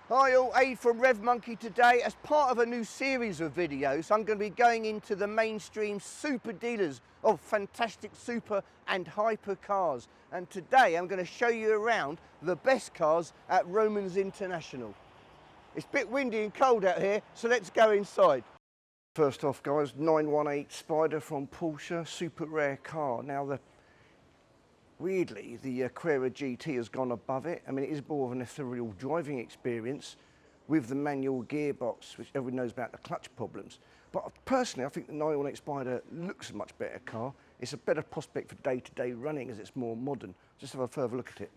Hi all, Aid from Rev Monkey today. As part of a new series of videos, I'm going to be going into the mainstream super dealers of fantastic super and hyper cars. And today I'm going to show you around the best cars at Romans International. It's a bit windy and cold out here, so let's go inside. First off guys, 918 Spyder from Porsche, super rare car. Now weirdly, the Carrera GT has gone above it. I mean, it is more of an ethereal driving experience with the manual gearbox, which everyone knows about the clutch problems. But personally, I think the 918 Spyder looks a much better car. It's a better prospect for day-to-day running as it's more modern. Just have a further look at it.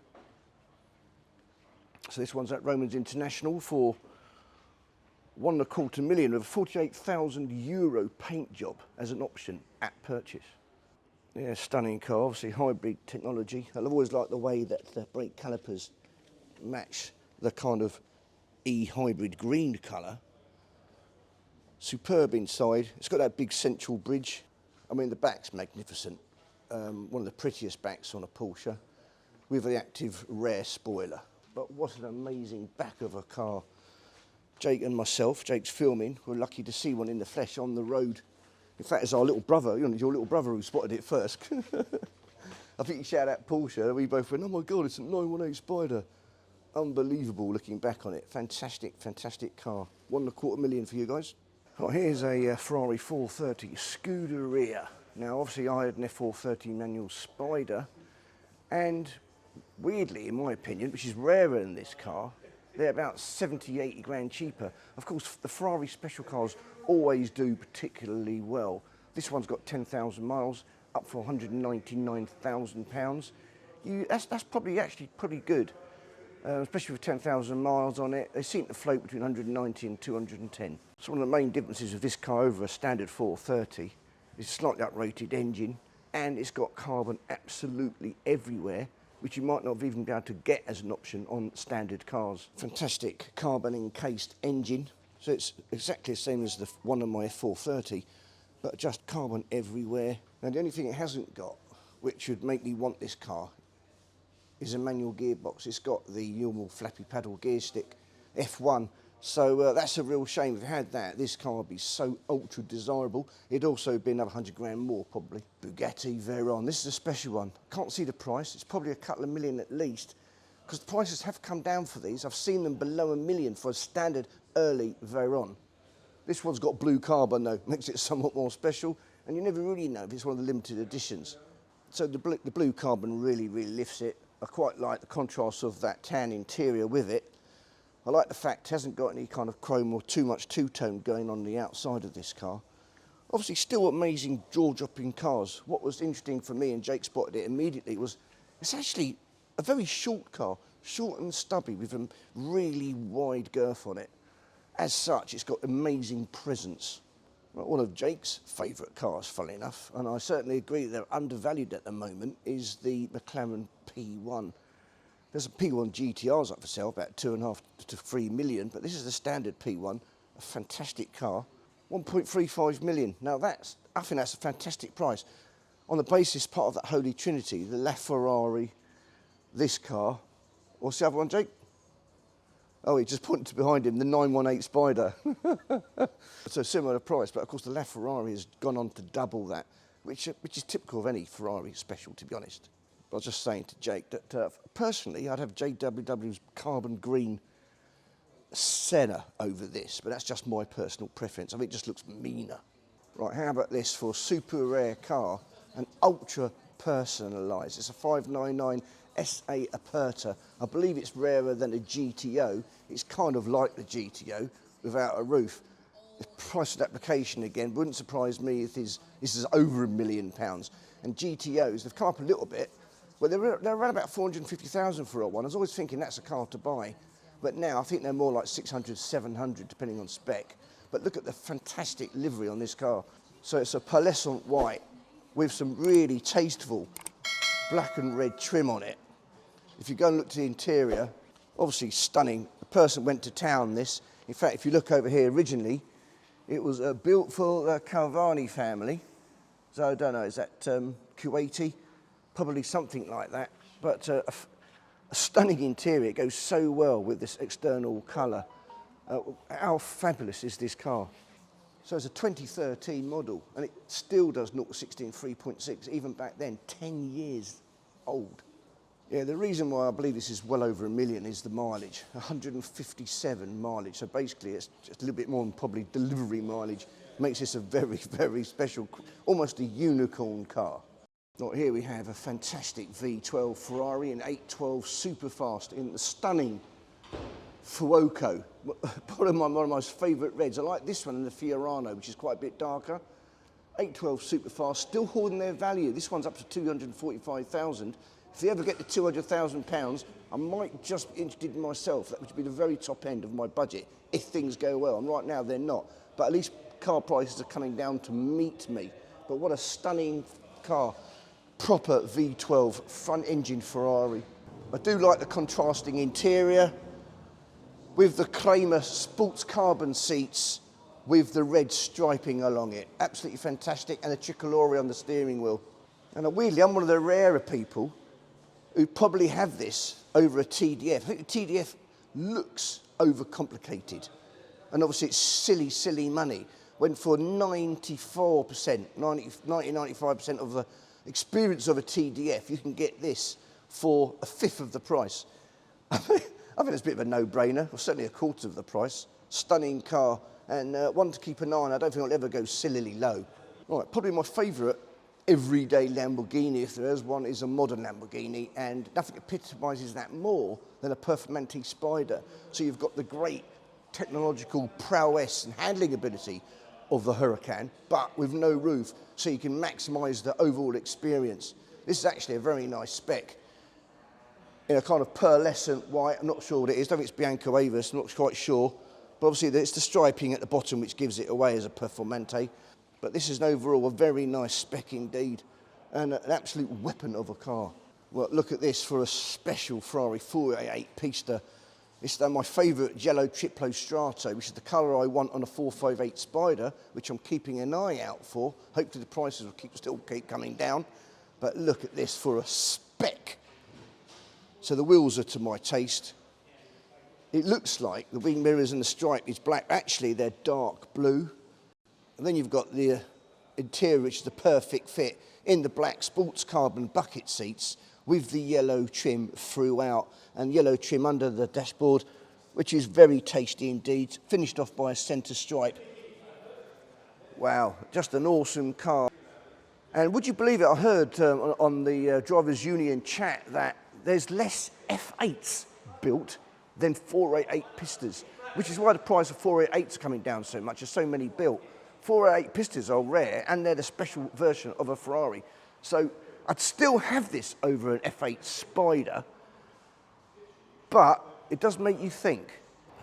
So this one's at Romans International for £1.25 million with a €48,000 paint job as an option at purchase. Yeah, stunning car, obviously hybrid technology. I've always liked the way that the brake calipers match the kind of e-hybrid green colour. Superb inside. It's got that big central bridge. I mean, the back's magnificent. One of the prettiest backs on a Porsche with the active rear spoiler. But what an amazing back of a car. Jake and myself, Jake's filming, we're lucky to see one in the flesh on the road. In fact, it's our little brother, your little brother who spotted it first. I think he shouted out Porsche, we both went, oh my God, it's a 918 Spyder. Unbelievable looking back on it. Fantastic, fantastic car. £1.25 million for you guys. Right, here's a Ferrari 430 Scuderia. Now, obviously I had an F430 manual Spyder, and weirdly, in my opinion, which is rarer in this car, they're about 70, 80 grand cheaper. Of course, the Ferrari special cars always do particularly well. This one's got 10,000 miles, up for £199,000. That's probably actually pretty good, especially with 10,000 miles on it. They seem to float between 190 and 210. So one of the main differences of this car over a standard 430 is a slightly uprated engine, and it's got carbon absolutely everywhere, which you might not have even been able to get as an option on standard cars. Fantastic carbon encased engine. So it's exactly the same as the one on my F430, but just carbon everywhere. Now the only thing it hasn't got, which would make me want this car, is a manual gearbox. It's got the normal flappy paddle gear stick, F1. So that's a real shame. If it had that, this car would be so ultra desirable. It'd also be another 100 grand more probably. Bugatti Veyron, this is a special one. Can't see the price, it's probably a couple of million at least, because the prices have come down for these. I've seen them below £1 million for a standard early Veyron. This one's got blue carbon though, makes it somewhat more special, and you never really know if it's one of the limited editions. So the blue carbon really, really lifts it. I quite like the contrast of that tan interior with it. I like the fact it hasn't got any kind of chrome or too much two-tone going on the outside of this car. Obviously still amazing jaw-dropping cars. What was interesting for me, and Jake spotted it immediately, was it's actually a very short car, short and stubby with a really wide girth on it. As such, it's got amazing presence. One of Jake's favourite cars, funnily enough, and I certainly agree they're undervalued at the moment, is the McLaren P1. There's a P1 GTRs up for sale, about 2.5 to 3 million, but this is the standard P1, a fantastic car, 1.35 million. Now I think that's a fantastic price. On the basis, part of that holy trinity, the LaFerrari, this car, what's the other one, Jake? Oh, he just pointed to behind him, the 918 Spyder. So similar price, but of course the LaFerrari has gone on to double that, which is typical of any Ferrari special, to be honest. I was just saying to Jake that personally I'd have JWW's carbon green Senna over this, but that's just my personal preference. I think it just looks meaner. Right, how about this for a super rare car, an ultra personalised. It's a 599 SA Aperta. I believe it's rarer than a GTO. It's kind of like the GTO without a roof. The price of the application again wouldn't surprise me if this is over £1 million. And GTOs, they've come up a little bit. Well, they're around about 450,000 for a one. I was always thinking that's a car to buy, but now I think they're more like 600, 700, depending on spec. But look at the fantastic livery on this car. So it's a pearlescent white with some really tasteful black and red trim on it. If you go and look to the interior, obviously stunning. The person went to town this. In fact, if you look over here, originally, it was built for the Calvani family. So I don't know, is that Kuwaiti? Probably something like that, but A stunning interior, it goes so well with this external colour. How fabulous is this car? So it's a 2013 model, and it still does 0 to 60 in 3.6, even back then, 10 years old. Yeah, the reason why I believe this is well over 1 million is the mileage, 157 mileage. So basically it's just a little bit more than probably delivery mileage. Makes this a very, very special, almost a unicorn car. Right, here we have a fantastic V12 Ferrari and 812 Superfast in the stunning Fuoco, one of my most favourite reds. I like this one and the Fiorano, which is quite a bit darker. 812 Superfast, still holding their value. This one's up to 245,000. If they ever get to £200,000, I might just be interested in myself. That would be the very top end of my budget, if things go well. And right now they're not. But at least car prices are coming down to meet me. But what a stunning car. Proper V12 front engine Ferrari. I do like the contrasting interior with the Kramer sports carbon seats with the red striping along it. Absolutely fantastic, and a Tricolore on the steering wheel. And weirdly, I'm one of the rarer people who probably have this over a TDF. I think the TDF looks overcomplicated, and obviously it's silly, silly money. When for 94%, 95% of the experience of a TDF, you can get this for a fifth of the price. I think it's a bit of a no-brainer, or certainly a quarter of the price. Stunning car, and one to keep an eye on. I don't think it'll ever go sillily low. Right, probably my favourite everyday Lamborghini, if there is one, is a modern Lamborghini, and nothing epitomises that more than a Performante Spyder. So you've got the great technological prowess and handling ability of the Huracan, but with no roof, so you can maximise the overall experience. This is actually a very nice spec. In a kind of pearlescent white, I'm not sure what it is, I don't think it's Bianco Avis, I'm not quite sure. But obviously it's the striping at the bottom which gives it away as a Performante. But this is an overall a very nice spec indeed, and an absolute weapon of a car. Well, look at this for a special Ferrari 488 Pista. It's my favourite Yellow Triplo Strato, which is the colour I want on a 458 Spyder, which I'm keeping an eye out for. Hopefully the prices will still keep coming down. But look at this for a spec. So the wheels are to my taste. It looks like the wing mirrors and the stripe is black. Actually, they're dark blue. And then you've got the interior, which is the perfect fit in the black sports carbon bucket seats with the yellow trim throughout, and yellow trim under the dashboard, which is very tasty indeed, finished off by a centre stripe. Wow, just an awesome car. And would you believe it, I heard on the Drivers' Union chat that there's less F8s built than 488 Pistas, which is why the price of 488s is coming down so much. There's so many built. 488 Pistas are rare, and they're the special version of a Ferrari. So I'd still have this over an F8 Spyder, but it does make you think.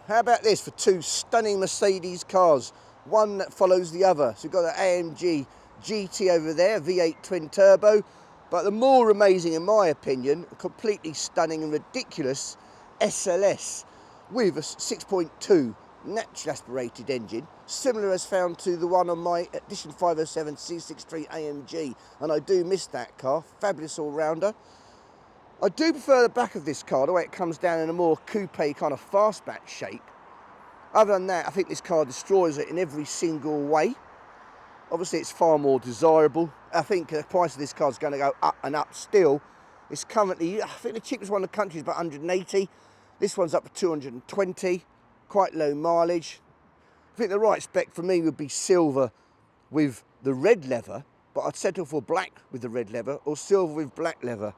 How about this for two stunning Mercedes cars, one that follows the other. So you've got the AMG GT over there, V8 twin turbo, but the more amazing, in my opinion, completely stunning and ridiculous SLS with a 6.2 naturally aspirated engine, similar as found to the one on my Edition 507 C63 AMG, and I do miss that car. Fabulous all-rounder. I do prefer the back of this car, the way it comes down in a more coupe kind of fastback shape. Other than that, I think this car destroys it in every single way. Obviously it's far more desirable. I think the price of this car is going to go up and up still. It's currently, I think the cheapest one in the country is about 180. This one's up to 220. Quite low mileage. I think the right spec for me would be silver with the red leather, but I'd settle for black with the red leather or silver with black leather.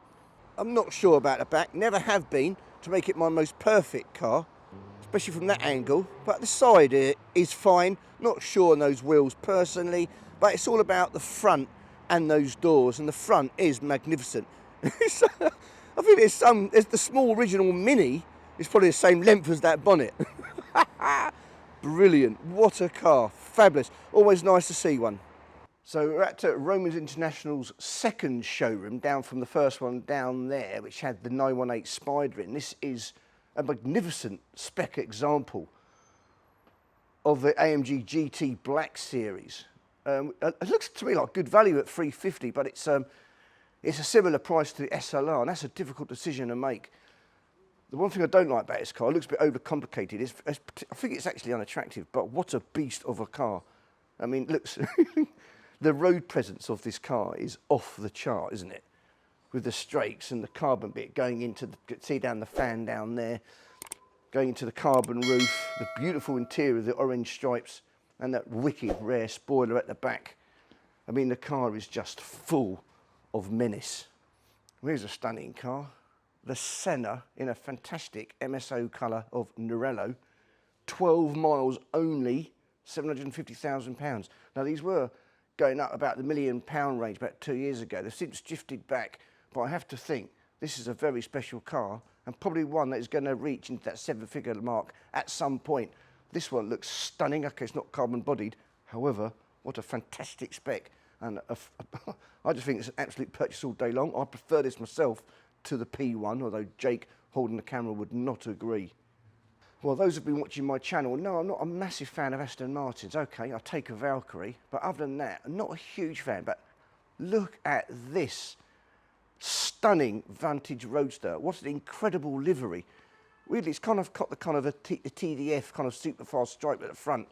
I'm not sure about the back, never have been, to make it my most perfect car, especially from that angle, but the side is fine. Not sure on those wheels personally, but it's all about the front and those doors, and the front is magnificent. I think there's the small original Mini is probably the same length as that bonnet. Brilliant, what a car, fabulous, always nice to see one. So we're at Romans International's second showroom, down from the first one down there, which had the 918 Spyder in. This is a magnificent spec example of the AMG GT Black Series. It looks to me like good value at $350, but it's a similar price to the SLR, and that's a difficult decision to make. The one thing I don't like about this car, it looks a bit overcomplicated. I think it's actually unattractive, but what a beast of a car. I mean, looks the road presence of this car is off the chart, isn't it? With the strakes and the carbon bit going into see down the fan down there, going into the carbon roof, the beautiful interior, the orange stripes, and that wicked rare spoiler at the back. I mean, the car is just full of menace. Here's a stunning car. The Senna in a fantastic MSO colour of Nerello. 12 miles only, £750,000. Now, these were going up about the £1 million range about 2 years ago. They've since drifted back, but I have to think this is a very special car and probably one that is going to reach into that 7-figure mark at some point. This one looks stunning. Okay, it's not carbon bodied. However, what a fantastic spec. And I just think it's an absolute purchase all day long. I prefer this myself to the P1, although Jake holding the camera would not agree. Well, those who've been watching my channel know I'm not a massive fan of Aston Martins. Okay, I'll take a Valkyrie, but other than that, I'm not a huge fan. But look at this stunning Vantage Roadster. What an incredible livery. Really, it's kind of got the TDF kind of Superfast stripe at the front.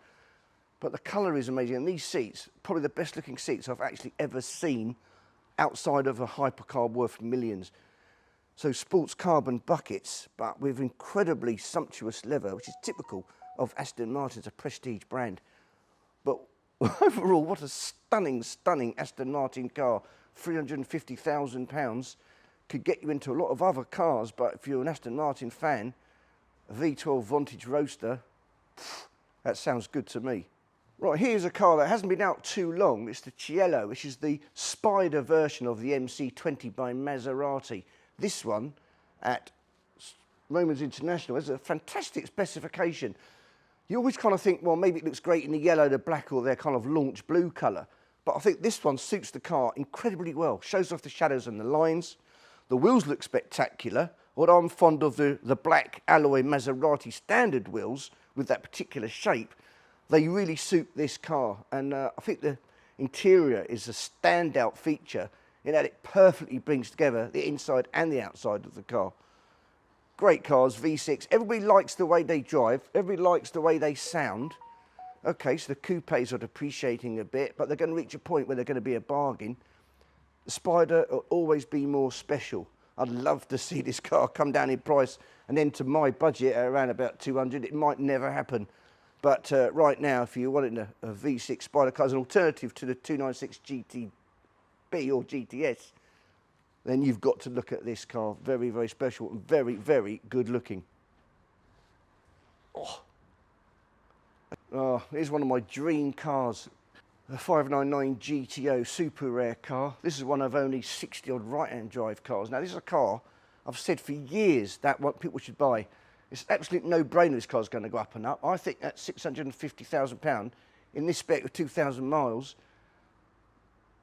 But the colour is amazing, and these seats, probably the best looking seats I've actually ever seen outside of a hypercar worth millions. So sports carbon buckets, but with incredibly sumptuous leather, which is typical of Aston Martin, a prestige brand. But overall, what a stunning, stunning Aston Martin car. £350,000 could get you into a lot of other cars, but if you're an Aston Martin fan, a V12 Vantage Roadster, that sounds good to me. Right, here's a car that hasn't been out too long. It's the Cielo, which is the Spyder version of the MC12 by Maserati. This one at Romans International has a fantastic specification. You always kind of think, well, maybe it looks great in the yellow, the black, or their kind of launch blue colour. But I think this one suits the car incredibly well. Shows off the shadows and the lines. The wheels look spectacular. Although I'm fond of the black alloy Maserati standard wheels with that particular shape, they really suit this car. And I think the interior is a standout feature in that it perfectly brings together the inside and the outside of the car. Great cars, V6. Everybody likes the way they drive. Everybody likes the way they sound. Okay, so the coupes are depreciating a bit, but they're going to reach a point where they're going to be a bargain. The Spyder will always be more special. I'd love to see this car come down in price and then to my budget at around about 200. It might never happen. But right now, if you're wanting a V6 Spyder car as an alternative to the 296 GTB or GTS, then you've got to look at this car. Very, very special and very, very good looking. Oh, here's one of my dream cars. The 599 GTO super rare car. This is one of only 60 odd right-hand drive cars. Now this is a car I've said for years that what people should buy. It's an absolute no-brainer this car's going to go up and up. I think at £650,000 in this spec with 2,000 miles,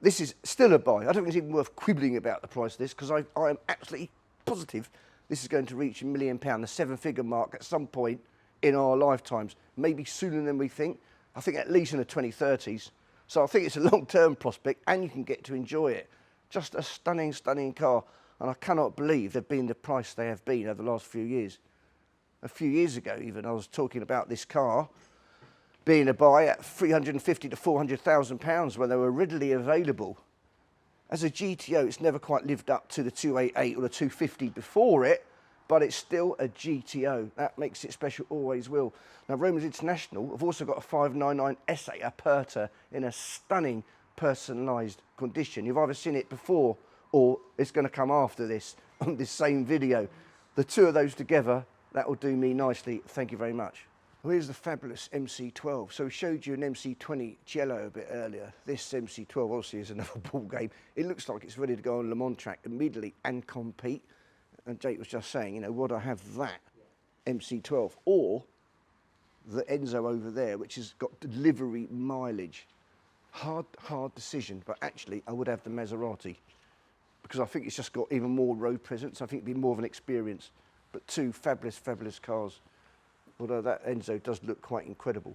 this is still a buy. I don't think it's even worth quibbling about the price of this because I am absolutely positive this is going to reach £1 million, the 7-figure mark at some point in our lifetimes. Maybe sooner than we think. I think at least in the 2030s. So I think it's a long-term prospect and you can get to enjoy it. Just a stunning, stunning car. And I cannot believe they've been the price they have been over the last few years. A few years ago even, I was talking about this car being a buy at £350,000 to £400,000 when they were readily available. As a GTO, it's never quite lived up to the 288 or the 250 before it, but it's still a GTO. That makes it special, always will. Now, Romans International have also got a 599 SA Aperta in a stunning personalised condition. You've either seen it before or it's going to come after this on this same video. The two of those together, that will do me nicely. Thank you very much. Well, here's the fabulous MC12. So we showed you an MC20 Cielo a bit earlier. This MC12 obviously is another ball game. It looks like it's ready to go on Le Mans track immediately and compete. And Jake was just saying, you know, would I have that MC12 or the Enzo over there, which has got delivery mileage? Hard decision, but actually I would have the Maserati because I think it's just got even more road presence. I think it'd be more of an experience. But two fabulous, fabulous cars. Although that Enzo does look quite incredible.